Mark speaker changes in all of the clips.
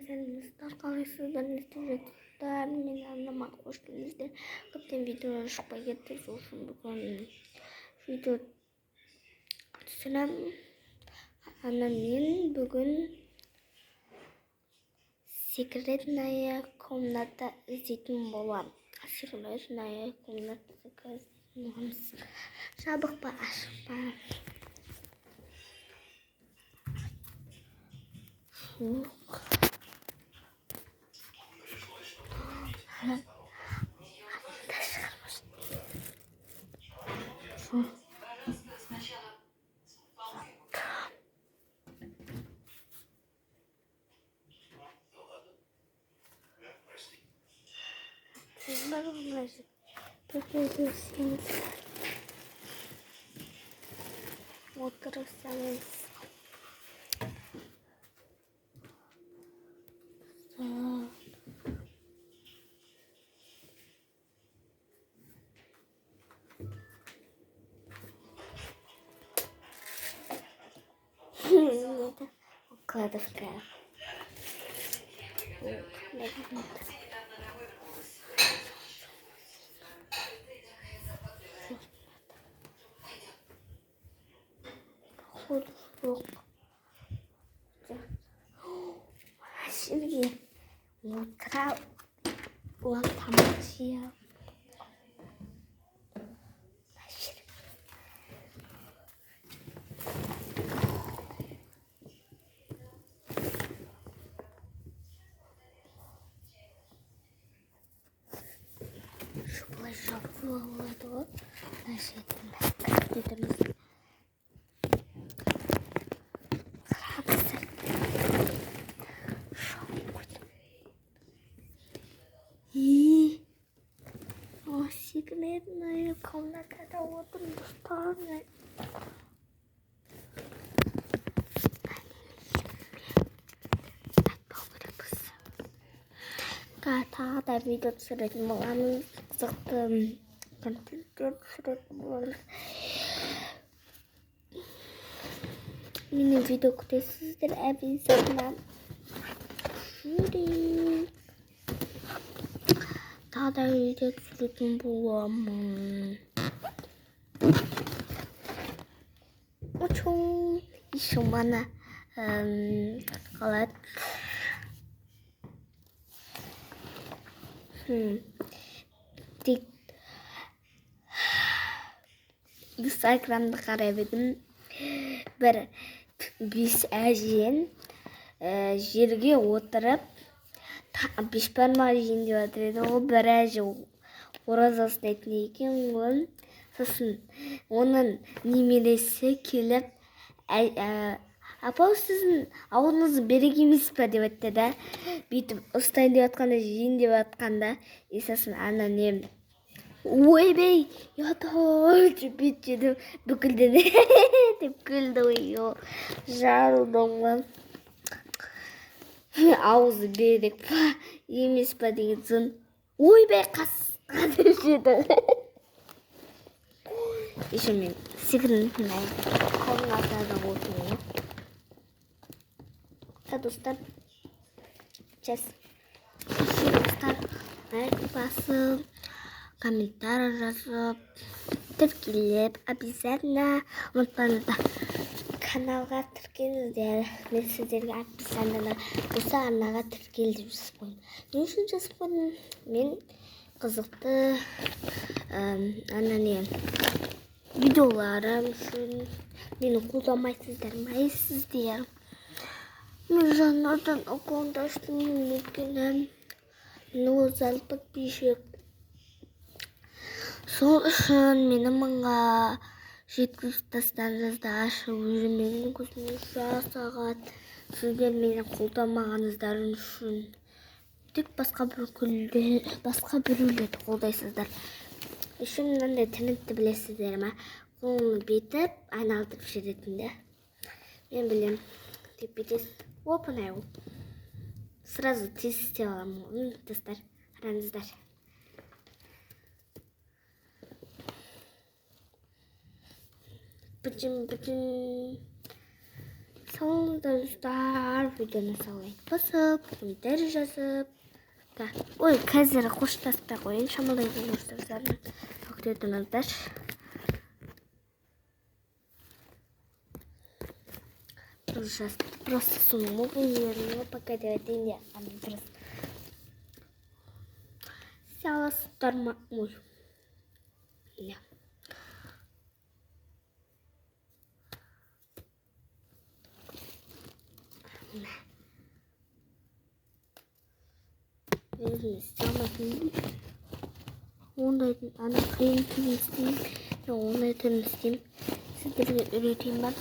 Speaker 1: сәлеметсіздер, қалайсыздар, не істеп жатырсыздар? Мен арнама қош келдіңіздер. Көптен видео шықпай кетті, сол үшін бүгін видео түсіремін. Мен бүгін секретная комната іздейтін боламын. Секретная комната іздейтін боламыз. Жабық па, ашық па? Отырсаңыз это кладовка. Жоқ. Машинге отыра тамақ жия. Шұбылай жабылы болады ғой. Кетеміз. Секретная комната отырмыстар. Тағы да видео түсіретін боламыз. Қызықты контенттер түсіретін боламыз. Мені видео күтесіздер, обязательно. Тағы да видео түсіретін боламын. Еще мана қалады. Тек инстаграмды қарап едім. Бір 5 әжен жерге отырып бешбармақ жейін деп жатыр еді. Ол бір әже ораза ұстайтын екен ғой. Сосын оның немересі келіп, апа, сіздің ауылыңыз берек емес пе деп айтты да. Бүйтіп ұстайын деп жатқанда, жейін деп жатқанда, сосын анам ойбай, ятар деп бүйтіп бүкілден деп күлді ғой. Жарылдым ғой. Ауызы берек па емес па деген соң ойбай қасқа деп жеді. Еще мен секретная комнатада отырмын. Достар, сейчас достар лайк басып, комментарий жазып, тіркеліп, обязательно ұмытпаңыздар. Каналға тіркеліңіздер. Мен сіздерге описанияда осы арнаға тіркел деп жазып қойдым. Не үшін жазып қойдым? Мен қызықты видеоларым үшін мені қолдамайсыздар ма сіздер? Мен жаңадан аккаунт аштым, өйткені ноль подписчик. Сол үшін мені мыңға жеткізіп тастаңыздар. Менің көзіме сағат сіздер мені қолдамағаныздар үшін. Тек басқа біреулерді қолдайсыздар. Еще мынандай трендті білесіздер ма? Қолын бетіп, айналдырып жүретінді. Мен білем. Деп бетесіз. Опынай ол. Сразу тез істеп аламын. Достар, қараңыздар. Бүтін салыңыздар достар, видеоны лайк басып, комментарий жазып. Ой, қазір қоштаспай қояйын, шамалайын достарым. Күтетіңіздер. Просто сумму вынерну, пока девятый не андрес. Сяла старма мой. Не. Ондайдың ана қиын тілін оңай тілін істеймін. Сіздерге үйретеймін.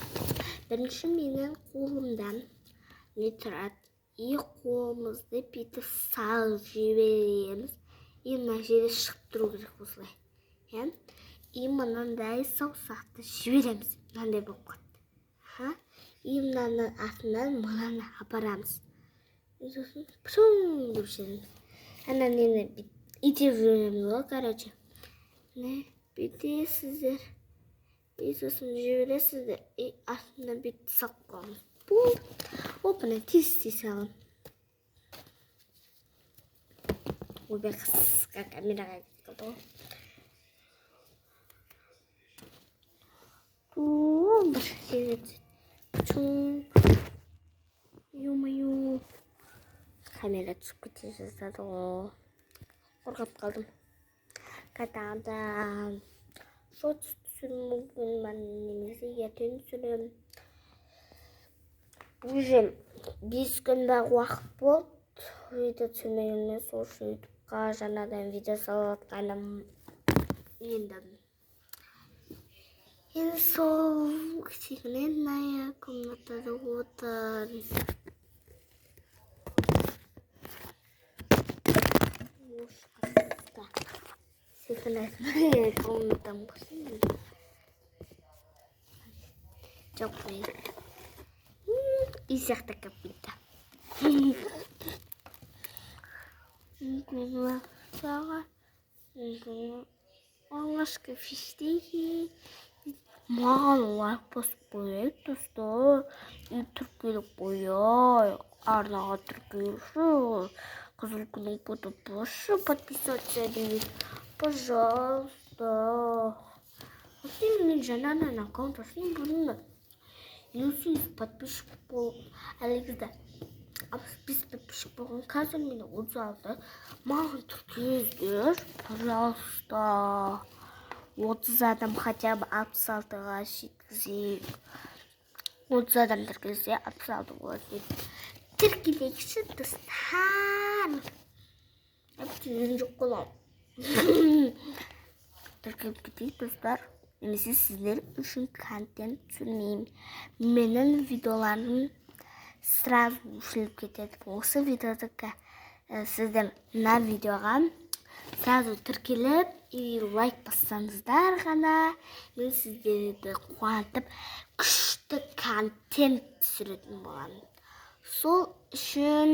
Speaker 1: Бірінші менің қолымдан не тұрады? Қолымызды бүйтіп салып жібереміз. Мына жерде шығып тұру керек осылай. Мынандай саусақты жібереміз. Мынандай болып қалды. Мынаның астынан мынаны апарамыз. Сосын пшың деп жібереміз. Ана нені итеп жібереміз ғой, короче. Бүйтесіздер. Сосын жібересіздер. Астына бүйтіп салып қоямыз. Болды. Опына тез салын. Ой, қысқа камераға кетті ғой. Бір жерде. Ё-моё. Камера түсіп кете жаздады ғой. Қорқап қалдым. Қайтадан. Шот түсірім мүмкін мен немесе ертең түсірем. Уже 5 күнде уақыт болды. Видео түсірмегенмен сол ютубқа жаңадан видео салып жатқаным. Енді сол кішкентай комнатада отыр. Секретная комната. Жоқ қой. И сияқты капита. Алғашқы фиштеге маған лайк басып қояйық достар. Тіркеліп қояйық. Арнаға тіркелші. Қызыл күнің подписаться, подписаться дейміз. Пожалуйста. Мен жаңадан аккаунт ашайын бұрыннан. 100 подписчик болып, әлегізді 65 подписчик болған. Қазір мені 36. Маған тіркеліңіздер, пожалуйста. 30 адам хотя бы 66-ға жеткізейік. 30 адам тіркелсе 66 болады. Тіркелейікші достар. Әптен жоқ қолам. Тіркеліп кетейік достар. Немесе сіздер үшін контент түсірмеймін. Менің видеоларым сразу өшіліп кетеді. Осы видеодық сіздер мына видеоға сразу тіркеліп лайк бассаңыздар ғана мен сіздерді қуантып күшті контент түсіретін боламын. Сол үшін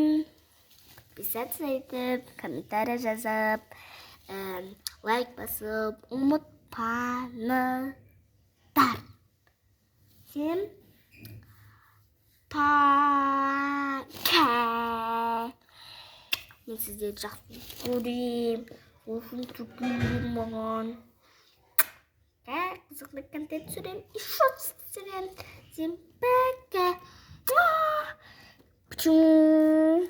Speaker 1: подписаться етіп, комментарий жазып, лайк басып, ұмытпаңыздар. Всем пока. Мен сіздерді жақсы көрем. Олшын түркілем маған. Қызықты контент түсірем. Еще түсірем. Всем пока. Почему?